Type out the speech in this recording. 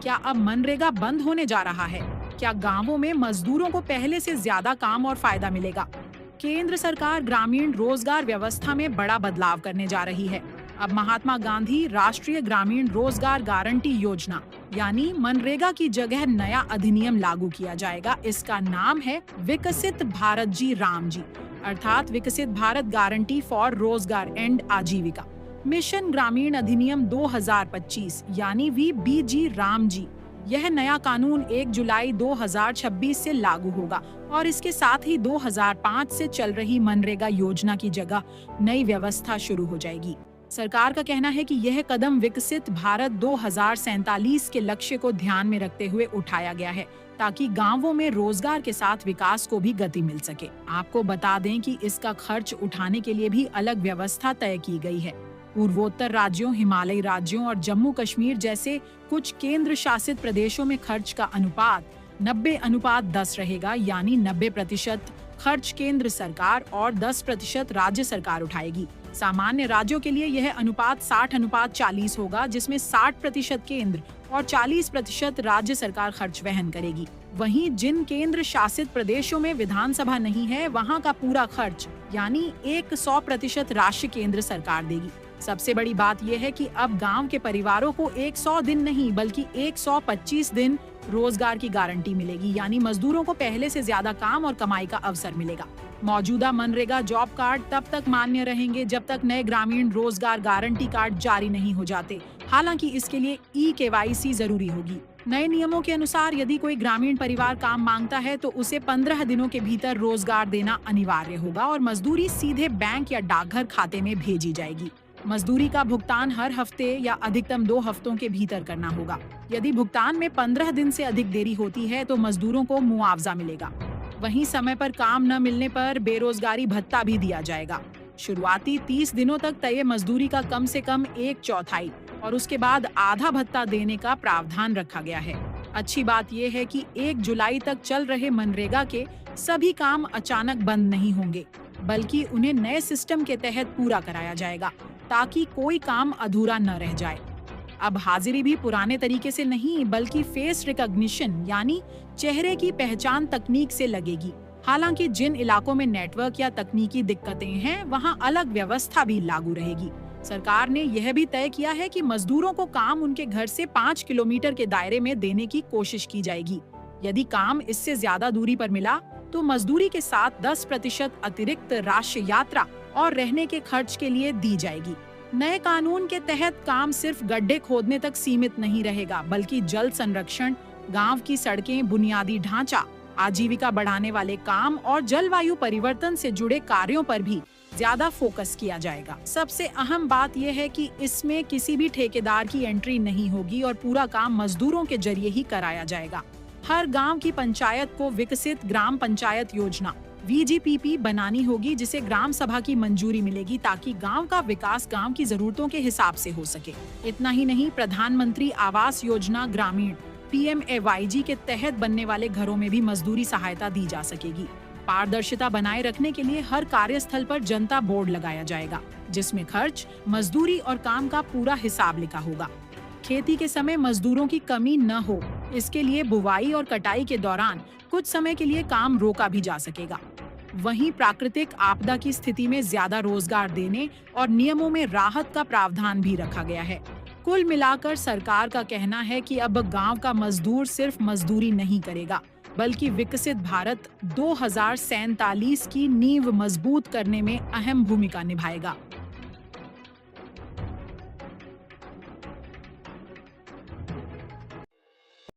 क्या अब मनरेगा बंद होने जा रहा है? क्या गांवों में मजदूरों को पहले से ज्यादा काम और फायदा मिलेगा? केंद्र सरकार ग्रामीण रोजगार व्यवस्था में बड़ा बदलाव करने जा रही है। अब महात्मा गांधी राष्ट्रीय ग्रामीण रोजगार गारंटी योजना यानी मनरेगा की जगह नया अधिनियम लागू किया जाएगा। इसका नाम है विकसित भारत जी राम जी, अर्थात विकसित भारत गारंटी फॉर रोजगार एंड आजीविका मिशन ग्रामीण अधिनियम 2025 यानी VBG राम जी। यह नया कानून 1 जुलाई 2026 से लागू होगा और इसके साथ ही 2005 से चल रही मनरेगा योजना की जगह नई व्यवस्था शुरू हो जाएगी। सरकार का कहना है कि यह कदम विकसित भारत 2047 के लक्ष्य को ध्यान में रखते हुए उठाया गया है ताकि गांवों में रोजगार के साथ विकास को भी गति मिल सके। आपको बता दें कि इसका खर्च उठाने के लिए भी अलग व्यवस्था तय की गई है। पूर्वोत्तर राज्यों, हिमालयी राज्यों और जम्मू कश्मीर जैसे कुछ केंद्र शासित प्रदेशों में खर्च का अनुपात 90:10 रहेगा, यानी 90% खर्च केंद्र सरकार और 10% राज्य सरकार उठाएगी। सामान्य राज्यों के लिए यह अनुपात 60:40 होगा, जिसमें 60% केंद्र और 40% राज्य सरकार खर्च वहन करेगी। वहीं जिन केंद्र शासित प्रदेशों में विधानसभा नहीं है, वहां का पूरा खर्च यानी 100% राशि केंद्र सरकार देगी। सबसे बड़ी बात यह है कि अब गांव के परिवारों को 100 दिन नहीं बल्कि 125 दिन रोजगार की गारंटी मिलेगी, यानी मजदूरों को पहले से ज्यादा काम और कमाई का अवसर मिलेगा। मौजूदा मनरेगा जॉब कार्ड तब तक मान्य रहेंगे जब तक नए ग्रामीण रोजगार गारंटी कार्ड जारी नहीं हो जाते। हालांकि इसके लिए KYC जरूरी होगी। नए नियमों के अनुसार यदि कोई ग्रामीण परिवार काम मांगता है तो उसे 15 दिनों के भीतर रोजगार देना अनिवार्य होगा और मजदूरी सीधे बैंक या डाकघर खाते में भेजी जाएगी। मजदूरी का भुगतान हर हफ्ते या अधिकतम 2 हफ्तों के भीतर करना होगा। यदि भुगतान में 15 दिन से अधिक देरी होती है तो मजदूरों को मुआवजा मिलेगा। वहीं समय पर काम न मिलने पर बेरोजगारी भत्ता भी दिया जाएगा। शुरुआती 30 दिनों तक तय मजदूरी का कम से कम 1/4 और उसके बाद आधा भत्ता देने का प्रावधान रखा गया है। अच्छी बात यह है कि 1 जुलाई तक चल रहे मनरेगा के सभी काम अचानक बंद नहीं होंगे, बल्कि उन्हें नए सिस्टम के तहत पूरा कराया जाएगा ताकि कोई काम अधूरा न रह जाए। अब हाजिरी भी पुराने तरीके से नहीं बल्कि फेस रिकॉग्निशन यानी चेहरे की पहचान तकनीक से लगेगी। हालांकि जिन इलाकों में नेटवर्क या तकनीकी दिक्कतें हैं, वहां अलग व्यवस्था भी लागू रहेगी। सरकार ने यह भी तय किया है कि मजदूरों को काम उनके घर से 5 किलोमीटर के दायरे में देने की कोशिश की जाएगी। यदि काम इससे ज्यादा दूरी पर मिला तो मजदूरी के साथ 10% अतिरिक्त राशि यात्रा और रहने के खर्च के लिए दी जाएगी। नए कानून के तहत काम सिर्फ गड्ढे खोदने तक सीमित नहीं रहेगा, बल्कि जल संरक्षण, गांव की सड़कें, बुनियादी ढांचा, आजीविका बढ़ाने वाले काम और जलवायु परिवर्तन से जुड़े कार्यों पर भी ज्यादा फोकस किया जाएगा। सबसे अहम बात यह है कि इसमें किसी भी ठेकेदार की एंट्री नहीं होगी और पूरा काम मजदूरों के जरिए ही कराया जाएगा। हर गांव की पंचायत को विकसित ग्राम पंचायत योजना VGPP बनानी होगी, जिसे ग्राम सभा की मंजूरी मिलेगी ताकि गांव का विकास गांव की जरूरतों के हिसाब से हो सके। इतना ही नहीं, प्रधानमंत्री आवास योजना ग्रामीण PMAYG के तहत बनने वाले घरों में भी मजदूरी सहायता दी जा सकेगी। पारदर्शिता बनाए रखने के लिए हर कार्यस्थल पर जनता बोर्ड लगाया जाएगा, जिसमें खर्च, मजदूरी और काम का पूरा हिसाब लिखा होगा। खेती के समय मजदूरों की कमी न हो, इसके लिए बुवाई और कटाई के दौरान कुछ समय के लिए काम रोका भी जा सकेगा। वहीं प्राकृतिक आपदा की स्थिति में ज्यादा रोजगार देने और नियमों में राहत का प्रावधान भी रखा गया है। कुल मिलाकर सरकार का कहना है कि अब गांव का मजदूर सिर्फ मजदूरी नहीं करेगा, बल्कि विकसित भारत 2047 की नींव मजबूत करने में अहम भूमिका निभाएगा।